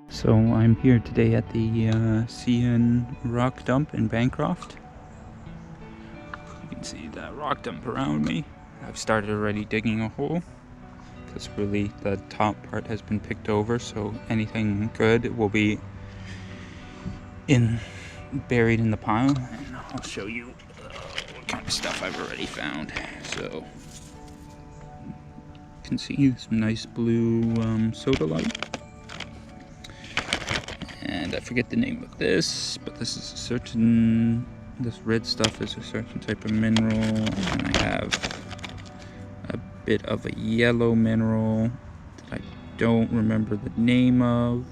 So I'm here today at the CN rock dump in Bancroft. You can see that rock dump around me. I've started already digging a hole because really the top part has been picked over, so anything good will be buried in the pile, and I'll show you what kind of stuff I've already found. So you can see some nice blue Sodalite. And I forget the name of this, but this is a certain, this red stuff is a certain type of mineral, and I have a bit of a yellow mineral that I don't remember the name of,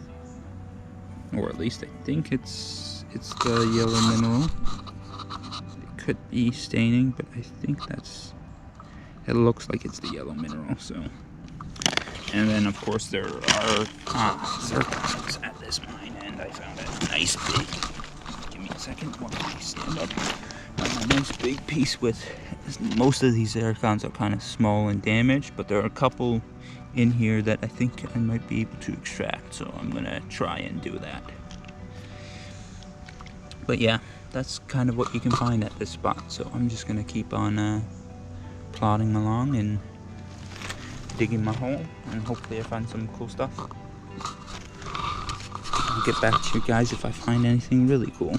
or at least I think it's the yellow mineral. It could be staining, but I think it looks like it's the yellow mineral. So, and then of course there are zircons at this mine, and I found a nice big, give me a second while I stand up, a nice big piece with, most of these zircons are kind of small and damaged, but there are a couple in here that I think I might be able to extract, so I'm gonna try and do that. But yeah, that's kind of what you can find at this spot, so I'm just gonna keep on plodding along and digging my hole, and hopefully I find some cool stuff. I'll get back to you guys if I find anything really cool.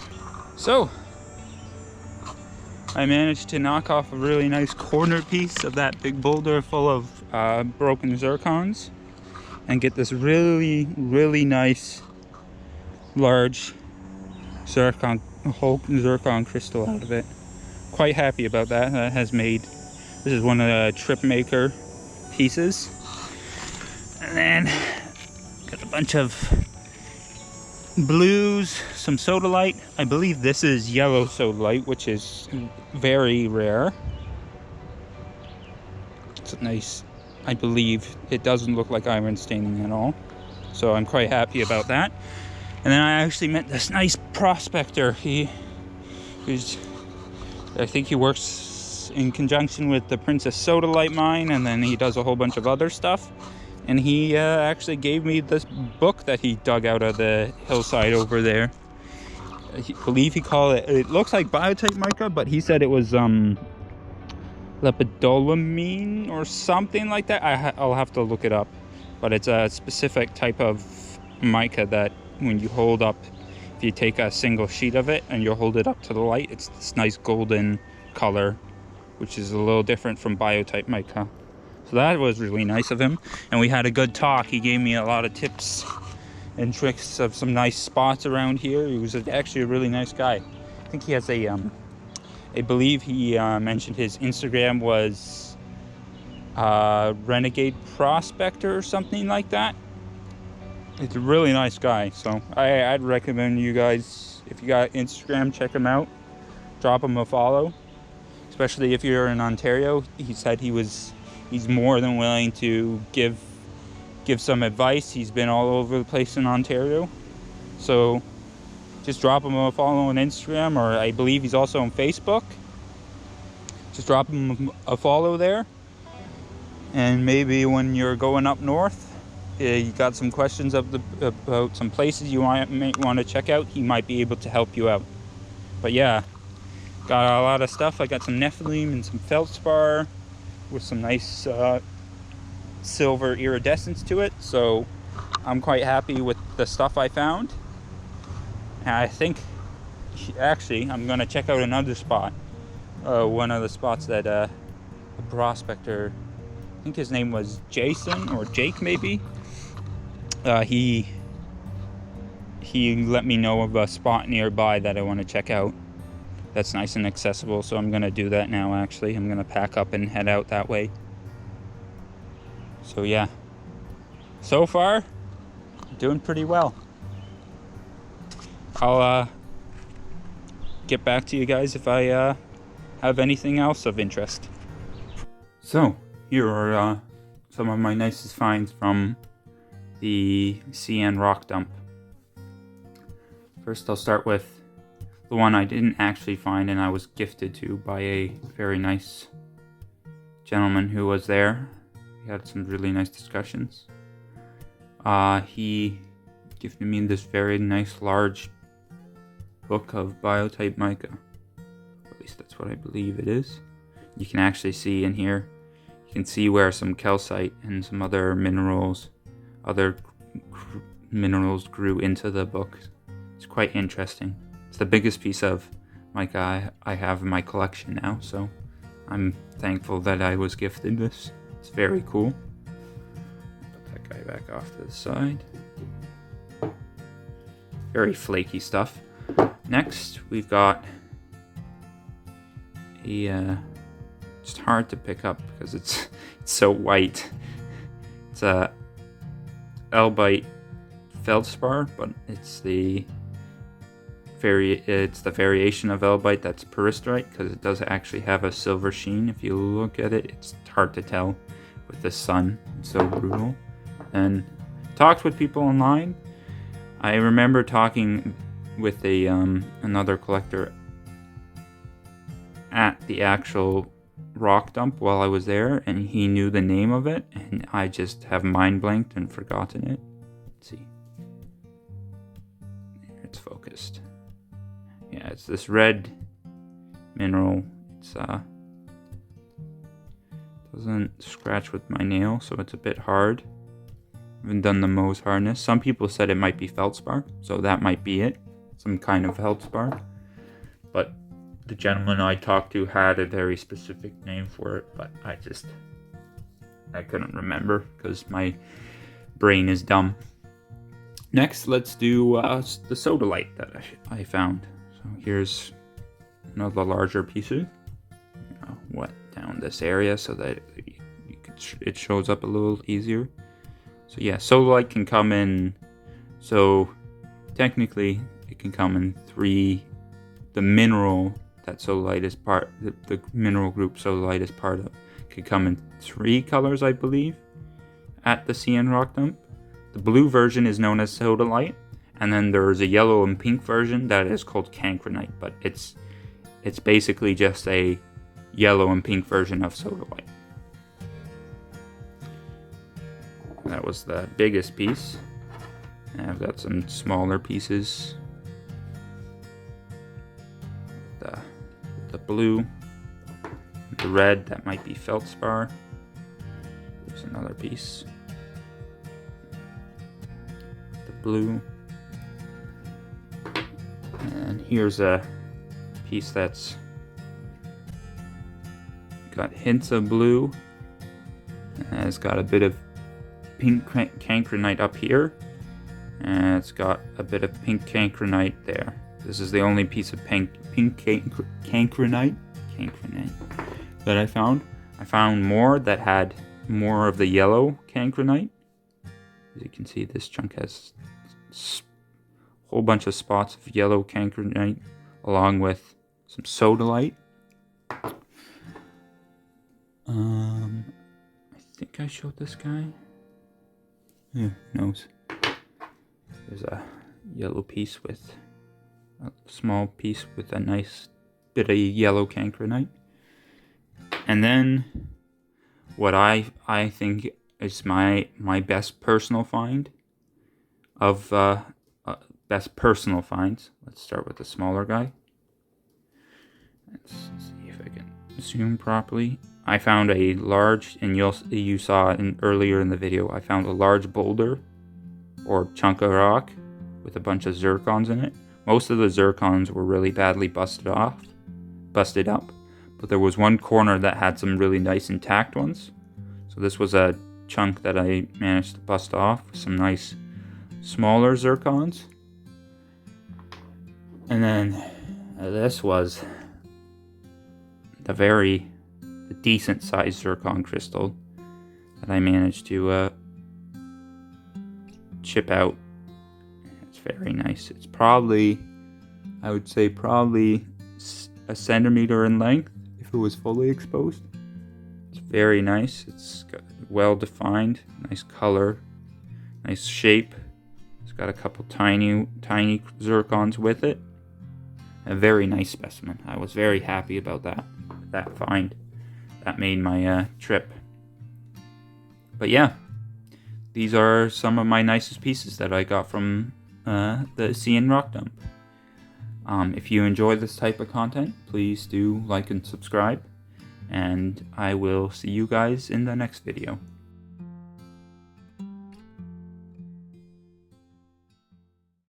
So, I managed to knock off a really nice corner piece of that big boulder full of broken zircons and get this really nice large whole zircon crystal out of it. Quite happy about that. That has made, this is one of the trip maker pieces. And then got a bunch of blues, some sodalite. I believe this is yellow sodalite, which is very rare. It's nice. I believe it doesn't look like iron staining at all, so I'm quite happy about that. And then I actually met this nice prospector. I think he works in conjunction with the Princess Sodalite mine, and then he does a whole bunch of other stuff. And he actually gave me this book that he dug out of the hillside over there. I believe he called it looks like biotite mica, but he said it was lepidolamine or something like that. I'll have to look it up. But it's a specific type of mica that when you hold up, if you take a single sheet of it and you hold it up to the light, it's this nice golden color, which is a little different from biotite mica. So that was really nice of him, and we had a good talk. He gave me a lot of tips and tricks of some nice spots around here. He was actually a really nice guy. I think he has I believe he mentioned his Instagram was Renegade Prospector or something like that. It's a really nice guy, so I'd recommend you guys, if you got Instagram, check him out. Drop him a follow, especially if you're in Ontario. He said he's more than willing to give some advice. He's been all over the place in Ontario, so just drop him a follow on Instagram, or I believe he's also on Facebook. Just drop him a follow there, and maybe when you're going up north, you got some questions about some places you might want to check out, he might be able to help you out. But yeah, got a lot of stuff. I got some nepheline and some feldspar with some nice silver iridescence to it, so I'm quite happy with the stuff I found. And I think actually I'm gonna check out another spot, one of the spots that a prospector, I think his name was Jason or Jake maybe, he let me know of a spot nearby that I want to check out that's nice and accessible, so I'm gonna do that now. Actually, I'm gonna pack up and head out that way. So yeah, so far doing pretty well. I'll get back to you guys if I have anything else of interest. So here are some of my nicest finds from the CN rock dump. First, I'll start with the one I didn't actually find, and I was gifted to by a very nice gentleman who was there. We had some really nice discussions. He gifted me this very nice large book of Biotite mica. At least that's what I believe it is. You can actually see in here, you can see where some calcite and some other minerals grew into the book. It's quite interesting. It's the biggest piece of mica I have in my collection now, so I'm thankful that I was gifted this. It's very cool. Put that guy back off to the side. Very flaky stuff. Next, we've got a, it's hard to pick up because it's so white. It's a Elbite feldspar, but it's the variation of Elbite that's peristirite, because it does actually have a silver sheen. If you look at it, it's hard to tell with the sun. It's so brutal. And talked with people online. I remember talking with another collector at the actual rock dump while I was there, and he knew the name of it, and I just have mind blanked and forgotten it. Let's see. There, it's focused. Yeah, it's this red mineral. It's doesn't scratch with my nail, so it's a bit hard. I haven't done the Mohs hardness. Some people said it might be feldspar, so that might be it. Some kind of feldspar. But the gentleman I talked to had a very specific name for it, but I couldn't remember because my brain is dumb. Next, let's do the Sodalite that I found. So here's one of the larger pieces. I'll wet down this area so that it shows up a little easier. So yeah, Sodalite can come in, so technically it can come in three. The mineral that Sodalite is part, the mineral group Sodalite is part of, could come in 3 colors, I believe, at the CN Rock Dump. The blue version is known as Sodalite, and then there's a yellow and pink version that is called Cancrinite, but it's basically just a yellow and pink version of Sodalite. That was the biggest piece. And I've got some smaller pieces. The blue, the red, that might be feldspar. There's another piece. The blue. And here's a piece that's got hints of blue. And it's got a bit of pink cancrinite up here. And it's got a bit of pink cancrinite there. This is the only piece of pink cancrinite that I found. I found more that had more of the yellow cancrinite. As you can see, this chunk has a whole bunch of spots of yellow cancrinite along with some Sodalite. I think I showed this guy. Yeah, who knows? There's a yellow piece with a small piece with a nice bit of yellow cancrinite. And then what I think is my best personal find of best personal finds. Let's start with the smaller guy. Let's see if I can zoom properly. I found a large, and you saw earlier in the video, I found a large boulder or chunk of rock with a bunch of zircons in it. Most of the zircons were really badly busted up, but there was one corner that had some really nice intact ones. So this was a chunk that I managed to bust off with some nice smaller zircons. And then this was the decent sized zircon crystal that I managed to chip out. It's very nice. It's probably, I would say, probably a centimeter in length if it was fully exposed. It's very nice. It's got well defined, nice color, nice shape. It's got a couple tiny zircons with it. A very nice specimen. I was very happy about that find. That made my trip. But yeah, these are some of my nicest pieces that I got from the CN Rock Dump. If you enjoy this type of content, please do like and subscribe, and I will see you guys in the next video.